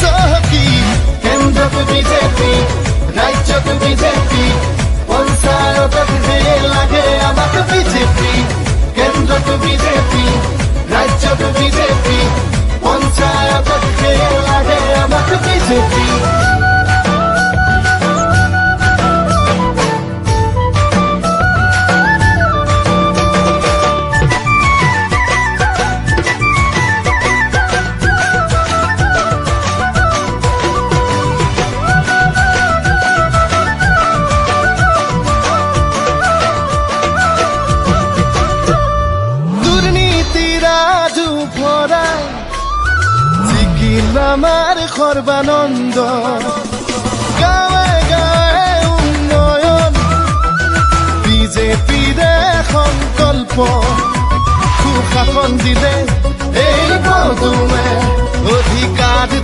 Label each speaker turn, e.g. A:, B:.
A: চহকী কেন্দ্ৰত বিজেপি ৰাজ্যত বিজেপি পঞ্চায়তত হে লাগে আমাক বিজেপি কেন্দ্ৰত বিজেপি ৰাজ্যত বিজেপি পঞ্চায়তত হে লাগে আমাক বিজেপি আমার সর্বানন্দ গাঁৱে গাঁৱে উন্নয়ন বিজেপিৰে সংকল্প সুশাসন দিলে এই পদুমে অধিকাৰ